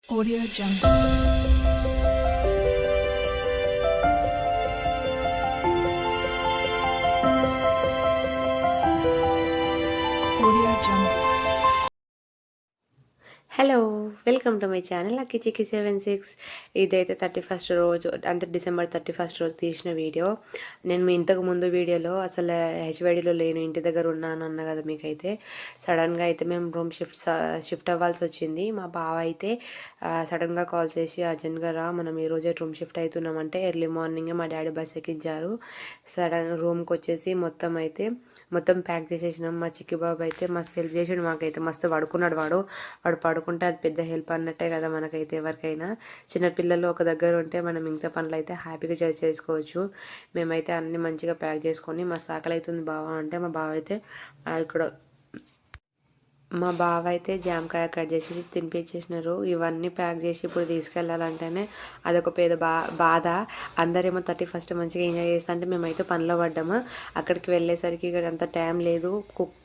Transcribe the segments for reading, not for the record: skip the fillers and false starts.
Audio Jungle. Audio Jungle. Hello welcome to my channel lucky chikki 76. ఇదైతే 31st రోజు అంటే December 31st రోజు తీసిన వీడియో. నేను మీ ఇంతకు ముందు వీడియోలో అసలు హెచ్వైడీలో లేను, ఇంటి దగ్గర ఉన్నాను అన్న కదా మీకైతే. సడన్గా అయితే మేము రూమ్ షిఫ్ట్ అవ్వాల్సి వచ్చింది. మా బావ అయితే సడన్గా కాల్ చేసి అర్జెంట్గా రా, మనం ఈరోజే రూమ్ షిఫ్ట్ అవుతున్నామంటే ఎర్లీ మార్నింగే మా డాడీ బస్ ఎక్కించారు. సడన్ రూమ్కి వచ్చేసి మొత్తం ప్యాక్ చేసేసినాం. మా చిక్కి బాబు అయితే మస్తు హెల్ప్ చేసాడు, మాకైతే మస్తు పడుకున్నాడు. వాడు పడుకుంటే అది పెద్ద హెల్ప్ అన్నట్టే కదా మనకైతే. ఎవరికైనా చిన్నపిల్లలు ఒక దగ్గర ఉంటే మనం మిగతా పనులు అయితే హ్యాపీగా చేసుకోవచ్చు. మేమైతే అన్ని మంచిగా ప్యాక్ చేసుకొని మస్తు ఆకలి అవుతుంది బావ అంటే ఇక్కడ మా బావ అయితే జామకాయ కట్ చేసేసి తినిపించేసినారు. ఇవన్నీ ప్యాక్ చేసి ఇప్పుడు తీసుకెళ్ళాలంటేనే అదొక పెద్ద బాధ. అందరేమో 31st మంచిగా ఎంజాయ్ చేస్తా అంటే మేమైతే పనిలో పడ్డాము. అక్కడికి వెళ్ళేసరికి ఇక్కడ అంత టైం లేదు,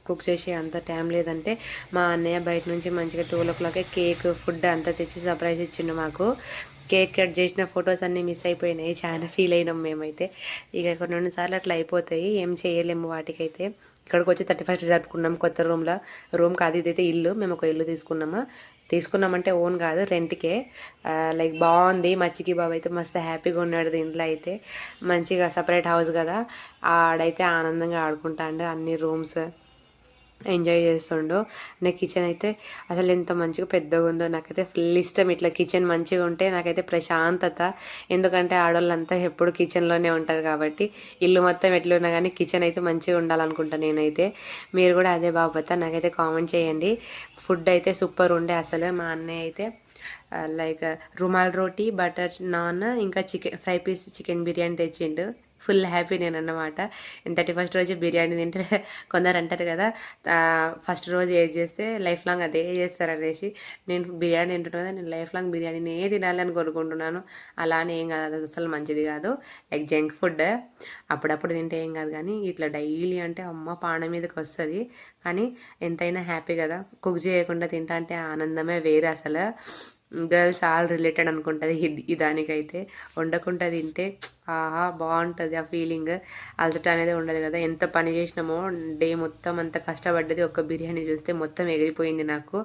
కుక్ చేసే అంత టైం లేదంటే మా అన్నయ్య బయట నుంచి మంచిగా 12 o'clock కేక్ ఫుడ్ అంతా తెచ్చి సర్ప్రైజ్ ఇచ్చిండు మాకు. కేక్ కట్ చేసిన ఫొటోస్ అన్నీ మిస్ అయిపోయినాయి, చాలా ఫీల్ అయినాం మేమైతే. ఇక కొన్ని సార్లు అట్లా అయిపోతాయి, ఏం చేయలేము వాటికైతే. ఇక్కడికి వచ్చి 31st జరుపుకున్నాం కొత్త రూమ్ కాదు, ఇదైతే ఇల్లు. మేము ఒక ఇల్లు తీసుకున్నామంటే ఓన్ కాదు, రెంట్కే. లైక్ బాగుంది. మచ్చికి బాబు అయితే మస్తు హ్యాపీగా ఉన్నాడు దీంట్లో అయితే. మంచిగా సపరేట్ హౌస్ కదా, ఆడైతే ఆనందంగా ఆడుకుంటాడు. అన్ని రూమ్స్ ఎంజాయ్ చేస్తుండు. నా కిచెన్ అయితే అసలు ఎంత మంచిగా పెద్దగా ఉందో, నాకైతే ఫుల్ ఇష్టం. ఇట్లా కిచెన్ మంచిగా ఉంటే నాకైతే ప్రశాంతత. ఎందుకంటే ఆడవాళ్ళంతా ఎప్పుడు కిచెన్లోనే ఉంటారు కాబట్టి. ఇల్లు మొత్తం ఎట్లున్నా కానీ కిచెన్ అయితే మంచిగా ఉండాలనుకుంటాను నేనైతే. మీరు కూడా అదే బాబత నాకైతే కామెంట్ చేయండి. ఫుడ్ అయితే సూపర్ ఉండే అసలు. మా అన్నయ్య అయితే లైక్ రుమాల్ రోటీ, బటర్ నాన్, ఇంకా ఫ్రై పీస్ చికెన్ బిర్యానీ తెచ్చిండు. ఫుల్ హ్యాపీ నేను అన్నమాట. 31st రోజు బిర్యానీ తింటే కొందరు అంటారు కదా, ఫస్ట్ రోజు ఏది చేస్తే లైఫ్ లాంగ్ అదే చేస్తారు అనేసి. నేను బిర్యానీ తింటున్నా కదా, నేను లైఫ్ లాంగ్ బిర్యానీనే తినాలని కోరుకుంటున్నాను. అలానే ఏం కాదు, అది అసలు మంచిది కాదు. లైక్ జంక్ ఫుడ్ అప్పుడప్పుడు తింటే ఏం కాదు, కానీ ఇట్లా డైలీ అంటే అమ్మ పాన మీదకి వస్తుంది. కానీ ఎంతైనా హ్యాపీ కదా, కుక్ చేయకుండా తింటా అంటే ఆనందమే వేరే అసలు. గర్ల్స్ ఆల్ రిలేటెడ్ అనుకుంటుంది దానికైతే. వండకుండా తింటే ఆహా బాగుంటుంది ఆ ఫీలింగ్. అలసట అనేది ఉండదు కదా. ఎంత పని చేసినామో డే మొత్తం అంత కష్టపడ్డది ఒక్క బిర్యానీ చూస్తే మొత్తం ఎగిరిపోయింది నాకు.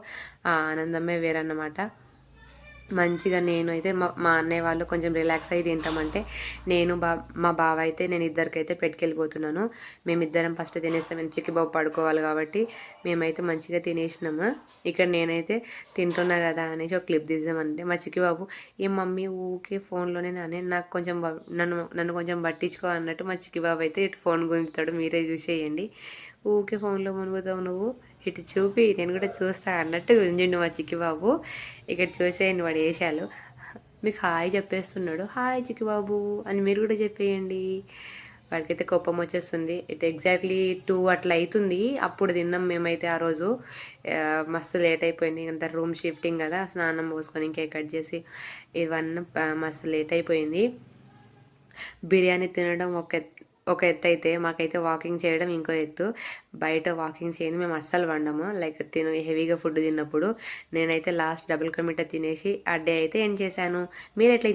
ఆ ఆనందమే వేరన్నమాట. మంచిగా నేను అయితే మా అన్నయ్య వాళ్ళు కొంచెం రిలాక్స్ అయ్యి తింటామంటే మా బావ అయితే నేను ఇద్దరికైతే పెట్టుకెళ్ళిపోతున్నాను. మేమిద్దరం ఫస్ట్ తినేస్తాం, చిక్కి బాబు పడుకోవాలి కాబట్టి. మేమైతే మంచిగా తినేసినాము. ఇక్కడ నేనైతే తింటున్నా కదా అనేసి ఒక క్లిప్ తీద్దామంటే మా చిక్కి బాబు, ఏం మమ్మీ ఊకే ఫోన్లోనే నానే, నాకు కొంచెం నన్ను కొంచెం పట్టించుకో అన్నట్టు మా చిక్కి బాబు అయితే ఇటు ఫోన్ గుంజుతాడు. మీరే చూసేయండి. ఊకే ఫోన్లో మునుగుతావు నువ్వు, ఇటు చూపి నేను కూడా చూస్తా అన్నట్టు గుంజిండు మా చిక్కి బాబు. ఇక్కడ చూసేయండి వాడు వేషాలు. మీకు హాయ్ చెప్పేస్తున్నాడు, హాయ్ చిక్కి బాబు అని మీరు కూడా చెప్పేయండి. వాడికైతే కోపం వచ్చేస్తుంది. ఇట్ ఎగ్జాక్ట్లీ 2 అట్లా అవుతుంది. అప్పుడు తిన్నాం మేమైతే ఆ రోజు. మస్తు లేట్ అయిపోయింది, అంత రూమ్ షిఫ్టింగ్ కదా, స్నానం పోసుకొని ఇంకే కట్ చేసి ఇవన్నీ మస్తు లేట్ అయిపోయింది. బిర్యానీ తినడం ఒక ఎత్తు అయితే, మాకైతే వాకింగ్ చేయడం ఇంకో ఎత్తు. బయట వాకింగ్ చేయని మేము అస్సలు వండము. లైక్ హెవీగా ఫుడ్ తిన్నప్పుడు. నేనైతే లాస్ట్ డబుల్ కా మీఠా తినేసి ఆ డే అయితే ఎండ్ చేశాను. మీరు ఎట్లా